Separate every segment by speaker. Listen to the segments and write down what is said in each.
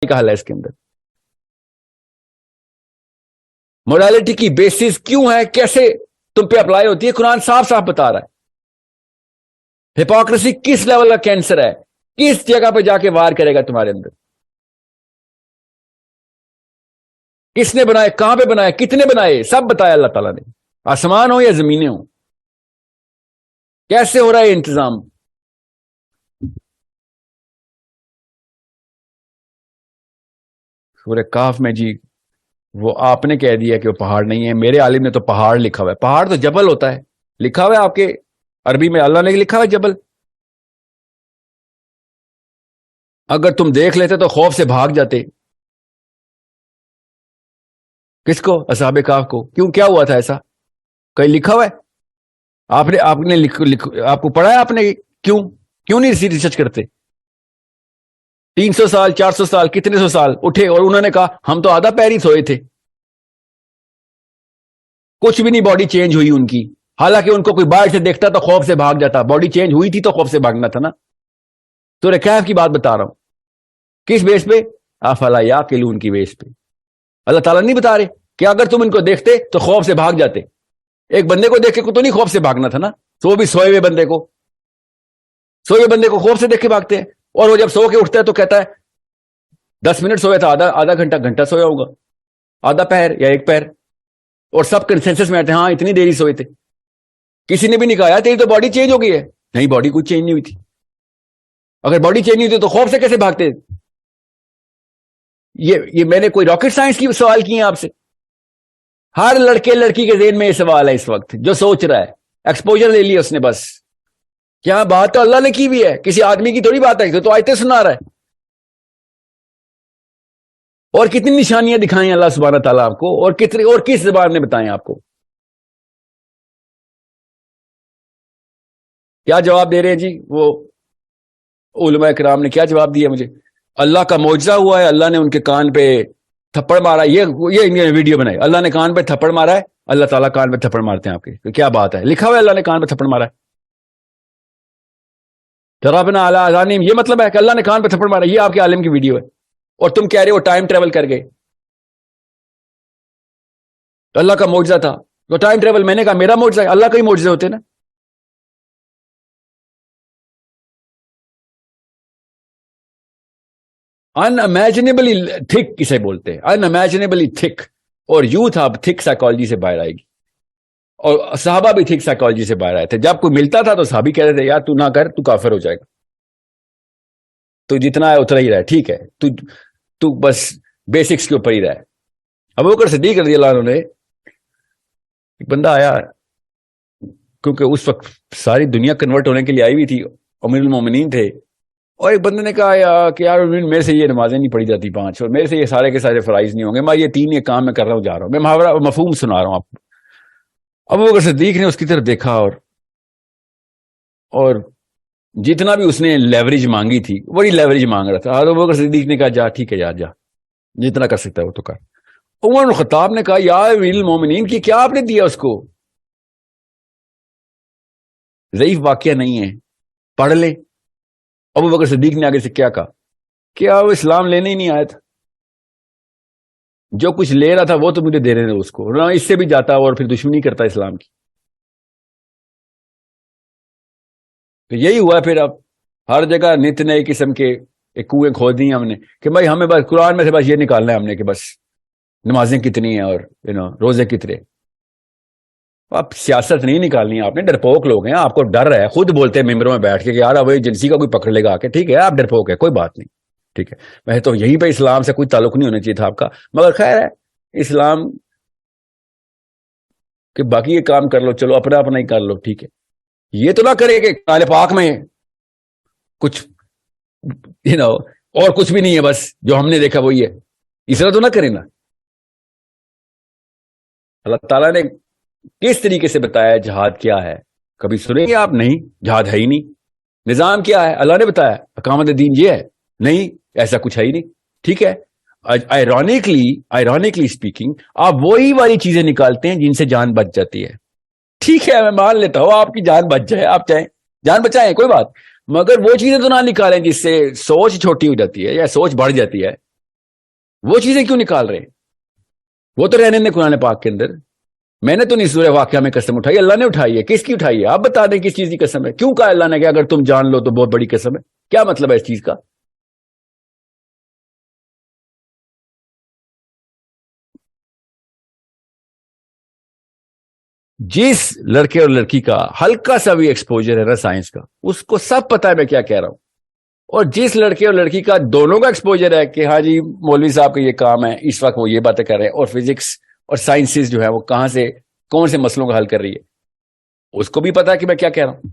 Speaker 1: کا حل ہے اس کے اندر. موڈالٹی کی بیسس کیوں ہے, کیسے تم پہ اپلائی ہوتی ہے, قرآن صاف صاف بتا رہا ہے. ہپوکریسی کس لیول کا کینسر ہے, کس جگہ پہ جا کے وار کرے گا تمہارے اندر, کس نے بنائے, کہاں پہ بنائے, کتنے بنائے, سب بتایا اللہ تعالیٰ نے. آسمان ہو یا زمینیں ہوں, کیسے ہو رہا ہے انتظام. سورہ کہف میں جی وہ آپ نے کہہ دیا کہ وہ پہاڑ نہیں ہے, میرے عالم نے تو پہاڑ لکھا ہوا ہے. پہاڑ تو جبل ہوتا ہے, لکھا ہوا ہے آپ کے عربی میں, اللہ نے لکھا ہوا ہے جبل. اگر تم دیکھ لیتے تو خوف سے بھاگ جاتے. کس کو, اصحاب کہف کو. کیوں, کیا ہوا تھا ایسا, کہیں لکھا ہوا ہے آپ نے آپ کو پڑھا ہے آپ نے, کیوں نہیں ریسرچ کرتے. 300 سال 400 سال کتنے سو سال اٹھے اور انہوں نے کہا ہم تو آدھا پیر ہی سوئے تھے, کچھ بھی نہیں باڈی چینج ہوئی ان کی. حالانکہ ان کو کوئی باہر سے دیکھتا تو خوف سے بھاگ جاتا, باڈی چینج ہوئی تھی تو خوف سے بھاگنا تھا نا. سورہ کہف کی بات بتا رہا ہوں. کس بیس پہ, افلا یعقلون کی بیس پہ. اللہ تعالیٰ نہیں بتا رہے کہ اگر تم ان کو دیکھتے تو خوف سے بھاگ جاتے. ایک بندے کو دیکھ کے تو نہیں خوف سے بھاگنا تھا نا, تو وہ بھی سوئے ہوئے بندے کو خوف سے دیکھ کے بھاگتے ہیں. اور وہ جب سو کے اٹھتا ہے تو کہتا ہے 10 منٹ سویا تھا, آدھا گھنٹہ سویا ہوگا, آدھا پیر یا ایک پیر. اور سب کنسنسس میں آتے ہیں ہاں اتنی دیر ہی سوئے تھے. کسی نے بھی نہیں کہا تیری تو باڈی چینج ہو گئی ہے. نہیں, باڈی کچھ چینج نہیں ہوئی تھی. اگر باڈی چینج نہیں ہوئی تو خوف سے کیسے بھاگتے. یہ میں نے کوئی راکٹ سائنس کی سوال کیے ہیں آپ سے. ہر لڑکے لڑکی کے ذہن میں یہ سوال ہے اس وقت, جو سوچ رہا ہے. ایکسپوجر لے لیا اس نے بس. کیا بات تو اللہ نے کی بھی ہے, کسی آدمی کی تھوڑی بات ہے, تو آیتیں سنا رہا ہے. اور کتنی نشانیاں دکھائیں اللہ سبحانہ تعالیٰ آپ کو, اور کس زبان نے بتائیں آپ کو. کیا جواب دے رہے ہیں جی وہ علماء کرام نے, کیا جواب دیا مجھے. اللہ کا معجزہ ہوا ہے, اللہ نے ان کے کان پہ تھپڑ مارا. یہ ویڈیو بنائی, اللہ نے کان پہ تھپڑ مارا ہے. اللہ تعالیٰ کان پہ تھپڑ مارتے ہیں آپ کے, کیا بات ہے, لکھا ہوا ہے اللہ نے کان پہ تھپڑ مارا ہے. ترابنا علی اذانہم, یہ مطلب ہے کہ اللہ نے کان پہ تھپڑ مارا. یہ آپ کے عالم کی ویڈیو ہے, اور تم کہہ رہے ہو ٹائم ٹریول کر گئے. تو اللہ کا معجزہ تھا, تو ٹائم ٹریول, میں نے کہا میرا معجزہ ہے, اللہ کا ہی معجزے ہوتے نا. ان امیجنیبلی تھک کسے بولتے ہیں, ان امیجنیبلی تھک. اور یوتھ اب تھک سائیکالوجی سے باہر آئے گی, اور صحابہ بھی تھک سائیکالوجی سے باہر آئے تھے. جب کوئی ملتا تھا تو صحابی کہہ رہے تھے یار تو نہ کر, تو کافر ہو جائے گا, تو جتنا ہے اتنا ہی رہے, ٹھیک ہے, تو بس بیسکس کے اوپر ہی رہے. ابوبکر صدیق رضی اللہ عنہ نے, ایک بندہ آیا, کیونکہ اس وقت ساری دنیا کنورٹ ہونے کے لیے آئی ہوئی تھی, امیر المومنین تھے. اور ایک بندے نے کہا کہ یار میرے سے یہ نمازیں نہیں پڑھی جاتی 5, اور میرے سے یہ سارے کے سارے فرائض نہیں ہوں گے, میں یہ 3 کام میں کر رہا ہوں, جا رہا ہوں, میں محاورہ مفہوم سنا رہا ہوں آپ کو. ابوبکر صدیق نے اس کی طرف دیکھا, اور جتنا بھی اس نے لیوریج مانگی تھی وہی لیوریج مانگ رہا تھا. ابوبکر صدیق نے کہا جا ٹھیک ہے, جا جتنا کر سکتا ہے وہ تو کر. عمر بن الخطاب نے کہا یا امیر المومنین کی کیا آپ نے دیا اس کو, ضعیف واقعہ نہیں ہے, پڑھ لے. ابوبکر صدیق نے آگے سے کیا کہا, کیا وہ اسلام لینے ہی نہیں آیا تھا, جو کچھ لے رہا تھا وہ تو مجھے دینے دے اس کو, نہ اس سے بھی جاتا اور پھر دشمنی کرتا اسلام کی. تو یہی ہوا پھر. اب ہر جگہ نت نئے قسم کے کنویں کھود دی ہم نے کہ بھائی ہمیں بس قرآن میں سے بس یہ نکالنا ہے ہم نے کہ بس نمازیں کتنی ہیں اور روزے کتنے. اب سیاست نہیں نکالنی ہے آپ نے, ڈرپوک لوگ ہیں, آپ کو ڈر ہے, خود بولتے ہیں ممبروں میں بیٹھ کے کہ یار اب ایجنسی کا کوئی پکڑ لے گا آ کے, ٹھیک ہے آپ ڈرپوک ہے, کوئی بات نہیں, ٹھیک ہے. میں تو یہیں پہ اسلام سے کوئی تعلق نہیں ہونا چاہیے تھا آپ کا, مگر خیر ہے اسلام کہ باقی یہ کام کر لو, چلو اپنا ہی کر لو, ٹھیک ہے. یہ تو نہ کرے کہ قرآن پاک میں کچھ اور کچھ بھی نہیں ہے, بس جو ہم نے دیکھا وہی ہے, اس طرح تو نہ کرے نا. اللہ تعالیٰ نے کس طریقے سے بتایا جہاد کیا ہے, کبھی سنیں گے آپ؟ نہیں, جہاد ہے ہی نہیں. نظام کیا ہے اللہ نے بتایا, اقامت دین یہ ہے, نہیں ایسا کچھ ہے ہی نہیں, ٹھیک ہے. آئرونکلی اسپیکنگ آپ وہی والی چیزیں نکالتے ہیں جن سے جان بچ جاتی ہے. ٹھیک ہے میں مان لیتا ہوں آپ کی جان بچ جائے, آپ چاہیں جان بچائیں کوئی بات, مگر وہ چیزیں تو نہ نکالیں جس سے سوچ چھوٹی ہو جاتی ہے یا سوچ بڑھ جاتی ہے. وہ چیزیں کیوں نکال رہے ہیں؟ وہ تو رہنے دیں قرآن پاک کے اندر. میں نے تو نہیں سورہ واقعہ میں قسم اٹھائی, اللہ نے اٹھائی ہے. کس کی اٹھائی ہے؟ آپ بتا دیں کس چیز کی قسم ہے. کیوں کہا اللہ نے کہ اگر تم جان لو تو بہت بڑی قسم ہے؟ کیا مطلب ہے اس چیز کا؟ جس لڑکے اور لڑکی کا ہلکا سا بھی ایکسپوجر ہے نا سائنس کا, اس کو سب پتا ہے میں کیا کہہ رہا ہوں. اور جس لڑکے اور لڑکی کا دونوں کا ایکسپوجر ہے کہ ہاں جی مولوی صاحب کا یہ کام ہے, اس وقت وہ یہ باتیں کر رہے ہیں, اور فزکس اور سائنسز جو ہے وہ کہاں سے کون سے مسئلوں کا حل کر رہی ہے, اس کو بھی پتا ہے کہ میں کیا کہہ رہا ہوں.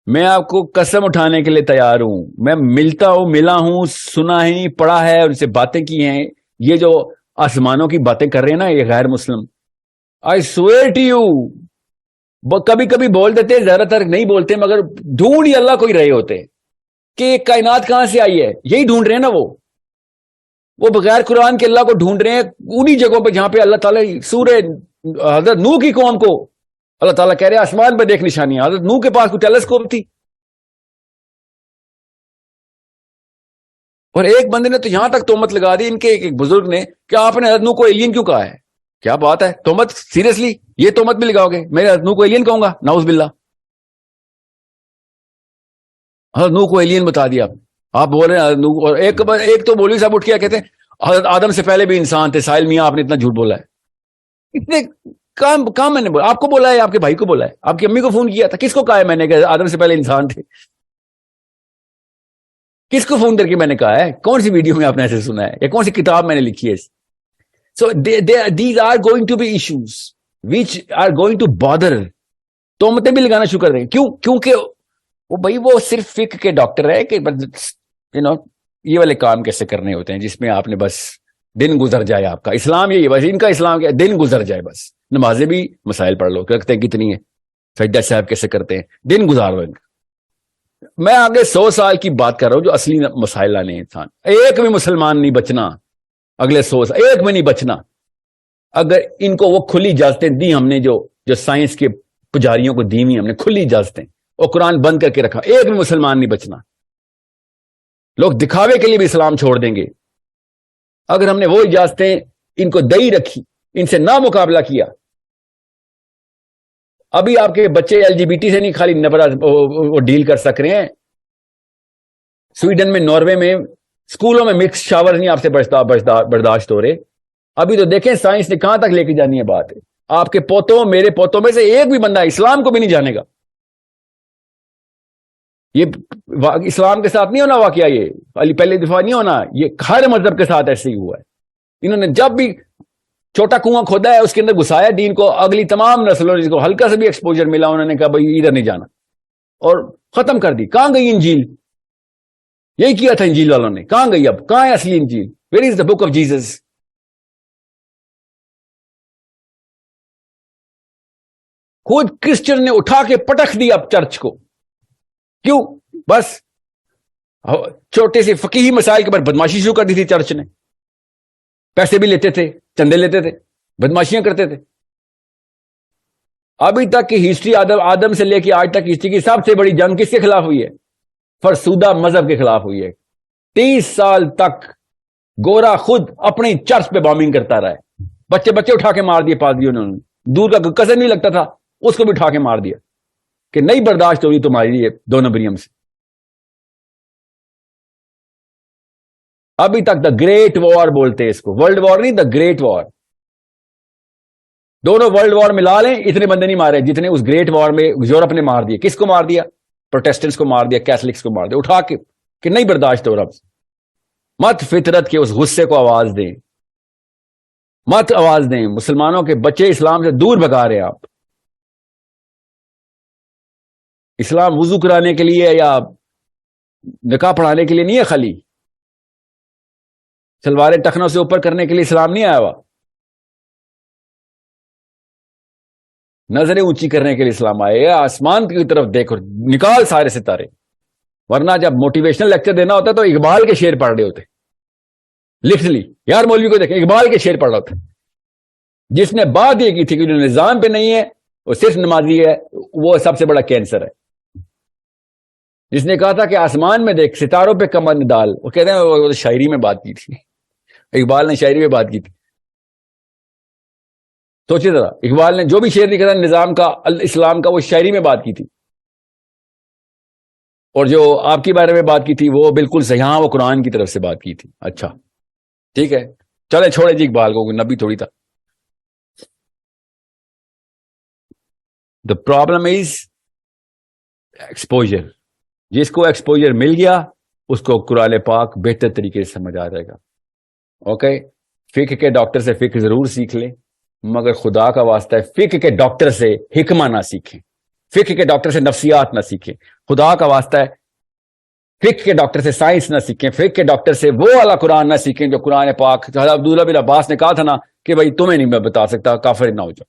Speaker 1: میں آپ کو قسم اٹھانے کے لیے تیار ہوں, میں ملتا ہوں, ملا ہوں, سنا ہے, پڑھا ہے, ان سے باتیں کی ہیں. یہ جو آسمانوں کی باتیں کر رہے ہیں نا یہ غیر مسلم, آئی سویئر ٹو یو, کبھی کبھی بول دیتے, زیادہ تر نہیں بولتے, مگر ڈھونڈ ہی اللہ کو ہی رہے ہوتے کہ کائنات کہاں سے آئی ہے. یہی ڈھونڈ رہے ہیں نا وہ بغیر قرآن کے اللہ کو ڈھونڈ رہے ہیں انہی جگہوں پہ جہاں پہ اللہ تعالیٰ سورہ حضرت نوح کی قوم کو اللہ تعالیٰ کہہ رہے ہیں آسمان پہ دیکھ نشانیاں. حضرت نوح کے پاس کوئی ٹیلیسکوپ تھی؟ اور ایک بندے نے تو یہاں تک تہمت لگا دی ان کے ایک بزرگ نے کہ آپ نے حضرت نوح کو ایلین کیوں کہا ہے. کیا بات ہے, تہمت سیریسلی یہ تہمت بھی لگاؤ گے؟ میں حضرت نوح کو ایلین کہوں گا؟ نعوذ باللہ. حضرت نوح کو ایلین بتا دیا آپ بول رہے ہیں حضرت نوح. اور ایک تو مولوی صاحب اٹھ کے کہتے ہیں حضرت آدم سے پہلے بھی انسان تھے. ساحل میاں آپ نے اتنا جھوٹ بولا ہے. اتنے کام میں نے بولا, آپ کو بولا ہے, آپ کے بھائی کو بولا ہے, آپ کی امی کو فون کیا تھا, کس کو کہا ہے میں نے کہ آدم سے پہلے انسان تھے؟ کس کو فون کر کے میں نے کہا ہے؟ کون سی ویڈیو میں آپ نے ایسے سنا ہے, یا کون سی کتاب میں نے لکھی ہے؟ So these are going to be issues which are going to bother. تہمتیں بھی لگانا شروع کر رہے ہیں. کیونکہ وہ صرف فقہ کے ڈاکٹر ہے کہ یہ والے کام کیسے کرنے ہوتے ہیں جس میں آپ نے بس دن گزر جائے. آپ کا اسلام یہی ہے بس, ان کا اسلام کیا, دن گزر جائے بس. نمازیں بھی مسائل پڑھ لو, رکھتے ہیں کتنی ہے, سجدہ صاحب کیسے کرتے ہیں, دن گزار لو ان کا. میں آگے 100 سال کی بات کر رہا ہوں جو اصلی مسائل لانے ہیں. انسان ایک بھی مسلمان نہیں بچنا اگلے 100 سال, ایک بھی نہیں بچنا. اگر ان کو وہ کھلی اجازتیں دی ہم نے, جو سائنس کے پجاریوں کو دی ہوئی ہم نے کھلی اجازتیں, اور قرآن بند کر کے رکھا, ایک بھی مسلمان نہیں بچنا. لوگ دکھاوے کے لیے بھی اسلام چھوڑ دیں گے. اگر ہم نے وہ اجازتیں ان کو دئی رکھی, ان سے نہ مقابلہ کیا. ابھی آپ کے بچے ایل جی بی ٹی سے نہیں خالی وہ ڈیل کر سک رہے ہیں. سویڈن میں, ناروے میں اسکولوں میں مکس شاور نہیں آپ سے برداشت ہو رہے. ابھی تو دیکھیں سائنس نے کہاں تک لے کے جانی ہے بات. آپ کے پوتوں, میرے پوتوں میں سے ایک بھی بندہ اسلام کو بھی نہیں جانے گا. یہ اسلام کے ساتھ نہیں ہونا واقعہ, یہ پہلے دفعہ نہیں ہونا, یہ ہر مذہب کے ساتھ ایسے ہی ہوا ہے. انہوں نے جب بھی چھوٹا کنواں کھودا ہے اس کے اندر گھسایا دین کو, اگلی تمام نسلوں نے جس کو ہلکا سے بھی ایکسپوجر ملا انہوں نے کہا بھائی ادھر نہیں جانا, اور ختم کر دی. کہاں گئی انجیل؟ یہی کیا تھا انجیل والوں نے, کہاں گئی؟ اب کہاں ہے اصلی انجیل؟ Where is the book of Jesus? خود کرسچن نے اٹھا کے پٹک دیا اب چرچ کو. کیوں؟ بس چھوٹے سے فقیہی مسائل کے اوپر بدماشی شروع کر دی تھی چرچ نے. پیسے بھی لیتے تھے, چندے لیتے تھے, بدماشیاں کرتے تھے. ابھی تک کی ہسٹری آدم سے لے کے آج تک ہسٹری کی سب سے بڑی جنگ کس کے خلاف ہوئی ہے؟ فرسودہ مذہب کے خلاف ہوئی ہے. 30 سال تک گورا خود اپنی چرچ پہ بامبنگ کرتا رہا ہے. بچے اٹھا کے مار دیے پادریوں نے. دور کا کزن نہیں لگتا تھا اس کو بھی اٹھا کے مار دیا کہ نہیں برداشت ہوگی تمہاری یہ 2 نمبریم سے. ابھی تک دا گریٹ وار بولتے ہیں اس کو, ورلڈ وار نہیں, دا گریٹ وار. دونوں ورلڈ وار ملا لیں اتنے بندے نہیں مارے جتنے اس گریٹ وار میں یورپ نے مار دیے. کس کو مار دیا؟ پروٹیسٹنٹس کو مار دیا, کیتھولکس کو مار دیا اٹھا کے کہ نہیں برداشت ہو رہا. مت فطرت کے اس غصے کو آواز دیں, مت آواز دیں. مسلمانوں کے بچے اسلام سے دور بھگا رہے ہیں آپ. اسلام وضو کرانے کے لیے یا نکاح پڑھانے کے لیے نہیں ہے, خالی سلواریں ٹخنوں سے اوپر کرنے کے لیے اسلام نہیں آیا ہوا. نظریں اونچی کرنے کے لیے اسلام آیا. آسمان کی طرف دیکھو, نکال سارے ستارے. ورنہ جب موٹیویشنل لیکچر دینا ہوتا تو اقبال کے شعر پڑھ رہے ہوتے لٹرلی. یار مولوی کو دیکھیں اقبال کے شعر پڑھ رہا ہوتا. جس نے بات یہ کی تھی کہ جو نظام پہ نہیں ہے وہ صرف نمازی ہے, وہ سب سے بڑا کینسر ہے. جس نے کہا تھا کہ آسمان میں دیکھ ستاروں پہ کمر ڈال، وہ کہتے ہیں وہ شاعری میں بات کی تھی، اقبال نے شاعری میں بات کی تھی. سوچے ذرا، اقبال نے جو بھی شعر لکھا تھا نظام کا، الاسلام کا، وہ شاعری میں بات کی تھی. اور جو آپ کے بارے میں بات کی تھی وہ بالکل صحیح، ہاں وہ قرآن کی طرف سے بات کی تھی. اچھا ٹھیک ہے، چلے چھوڑے جی اقبال کو، نبی تھوڑی تھا. The problem is exposure. جس کو ایکسپوجر مل گیا اس کو قرآن پاک بہتر طریقے سے سمجھ آ جائے گا. اوکے، فقہ کے ڈاکٹر سے فقہ ضرور سیکھ لیں، مگر خدا کا واسطہ ہے فقہ کے ڈاکٹر سے حکمہ نہ سیکھیں، فقہ کے ڈاکٹر سے نفسیات نہ سیکھیں. خدا کا واسطہ ہے فقہ کے ڈاکٹر سے سائنس نہ سیکھیں، فقہ کے ڈاکٹر سے وہ والا قرآن نہ سیکھیں جو قرآن پاک. حضرت عبداللہ بن عباس نے کہا تھا نا کہ بھائی تمہیں نہیں میں بتا سکتا، کافر نہ ہو جاؤ.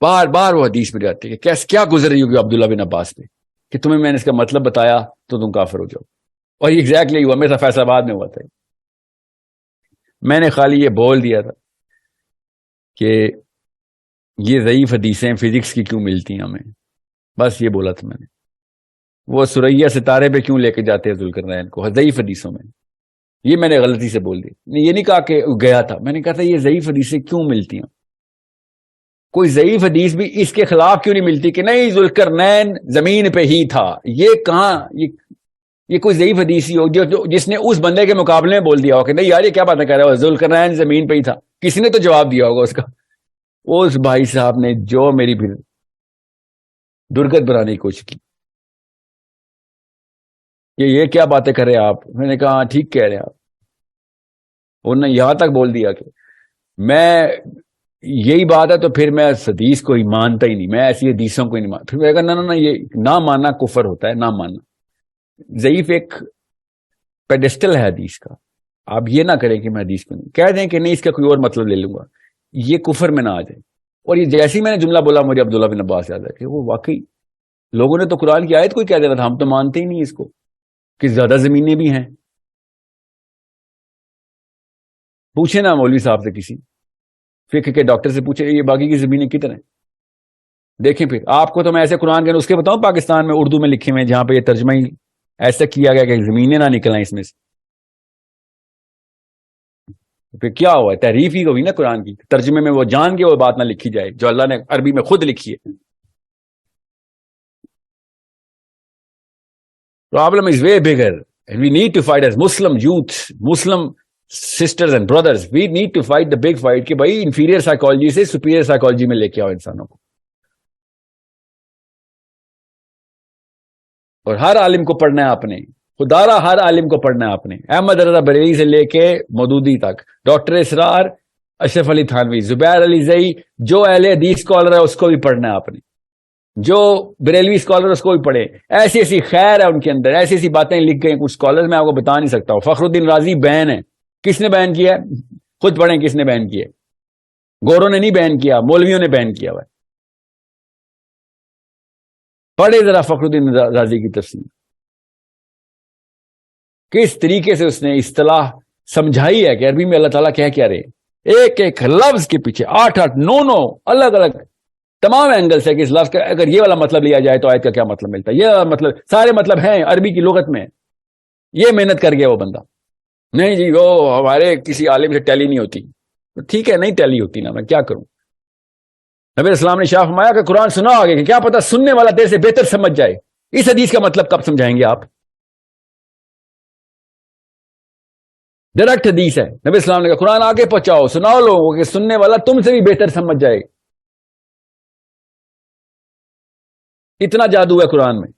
Speaker 1: بار بار وہ حدیث میں جاتی ہے کہ کیا گزر رہی ہوگی عبداللہ بن عباس پہ کہ تمہیں میں نے اس کا مطلب بتایا تو تم کافر ہو جاؤ. اور یہ ایگزیکٹلی ہوا، میرا فیصل آباد میں ہوا تھا. میں نے خالی یہ بول دیا تھا کہ یہ ضعیف حدیثیں فزکس کی کیوں ملتی ہیں ہمیں، بس یہ بولا تھا میں نے. وہ سریا ستارے پہ کیوں لے کے جاتے ہیں ذوالقرنین کو ضعیف حدیثوں میں، یہ میں نے غلطی سے بول دی. یہ نہیں کہا کہ گیا تھا، میں نے کہا تھا یہ ضعیف حدیثیں کیوں ملتی ہیں. کوئی ضعیف حدیث بھی اس کے خلاف کیوں نہیں ملتی کہ نہیں ذوالقرنین زمین پہ ہی تھا. یہ کہاں یہ کوئی ضعیف حدیث ہی ہو جس نے اس بندے کے مقابلے میں بول دیا ہو کہ نہیں یار یہ کیا باتیں کہہ رہا ہو، ذوالقرنین زمین پہ ہی تھا. کسی نے تو جواب دیا ہوگا اس کا. اس بھائی صاحب نے جو میری پھر درگت بنانے کی کوشش کی کہ یہ کیا باتیں کر رہے آپ. میں نے کہا ہاں ٹھیک کہہ رہے آپ. انہوں نے یہاں تک بول دیا کہ میں یہی بات ہے تو پھر میں اس حدیث کو ہی مانتا ہی نہیں، میں ایسی حدیثوں کو ہی نہیں مانتا. پھر میں کہا نہ یہ نہ ماننا کفر ہوتا ہے، نہ ماننا. ضعیف ایک پیڈسٹل ہے حدیث کا، آپ یہ نہ کریں کہ میں حدیث کو نہیں کہہ دیں کہ نہیں اس کا کوئی اور مطلب لے لوں گا، یہ کفر میں نہ آ جائے. اور یہ جیسے ہی میں نے جملہ بولا مجھے عبداللہ بن عباس یاد ہے کہ وہ واقعی لوگوں نے تو قرآن کی آیت کو ہی کہہ دینا تھا، ہم تو مانتے ہی نہیں اس کو کہ زیادہ زمینیں بھی ہیں. پوچھیں نا مولوی صاحب سے، کسی فقہ کے ڈاکٹر سے پوچھیں یہ باقی کی زمینیں کتنے. دیکھیں پھر آپ کو تو میں ایسے قرآن کے نسخے بتاؤں پاکستان میں اردو میں لکھے ہوئے جہاں پہ یہ ترجمہ ہی ایسا کیا گیا کہ زمینیں نہ نکلیں اس میں سے. پھر کیا ہوا ہے، تحریف ہی ہوئی نا قرآن کی. ترجمے میں وہ جان کے وہ بات نہ لکھی جائے جو اللہ نے عربی میں خود لکھی ہے. Problem is way bigger and we need to fight as Muslim youth, Muslim sisters and brothers. We need to fight the big fight کہ بھائی inferior psychology سے superior psychology میں لے کے آؤ انسانوں کو. اور ہر عالم کو پڑھنا ہے آپ نے، خدارا ہر عالم کو پڑھنا ہے آپ نے. احمد رضا بریلوی سے لے کے مودودی تک، ڈاکٹر اسرار، اشرف علی تھانوی، زبیر علی زئی، جو اہل حدیث اسکالر ہے اس کو بھی پڑھنا ہے آپ نے. جو بریلوی اسکالر اس کو بھی پڑھے. ایسی ایسی خیر ہے ان کے اندر، ایسی ایسی باتیں لکھ گئی کچھ اسکالر، میں آپ کو بتا نہیں سکتا ہوں. فخر الدین رازی بین ہے، کس نے بین کیا ہے؟ خود پڑھیں کس نے بین کیا ہے. گوروں نے نہیں بین کیا، مولویوں نے بین کیا ہوا ہے. پڑھے ذرا فخر الدین رازی کی تفسیر، کس طریقے سے اس نے اصطلاح سمجھائی ہے کہ عربی میں اللہ تعالیٰ کیا رہے. ایک ایک لفظ کے پیچھے 8 9 الگ الگ تمام اینگلز ہے کہ اس لفظ کا اگر یہ والا مطلب لیا جائے تو آیت کا کیا مطلب ملتا ہے. یہ مطلب سارے مطلب ہیں عربی کی لغت میں. یہ محنت کر گیا وہ بندہ. نہیں جی وہ ہمارے کسی عالم سے ٹیلی نہیں ہوتی. ٹھیک ہے نہیں ٹیلی ہوتی نا، میں کیا کروں. نبی اسلام نے شاہ فرمایا کہ قرآن سنا آگے کہ کیا پتہ سننے والا تیرے سے بہتر سمجھ جائے. اس حدیث کا مطلب کب سمجھائیں گے آپ؟ ڈائریکٹ حدیث ہے. نبی اسلام نے کہا قرآن آگے پہنچاؤ، سناؤ لوگوں کہ سننے والا تم سے بھی بہتر سمجھ جائے. اتنا جادو ہے قرآن میں.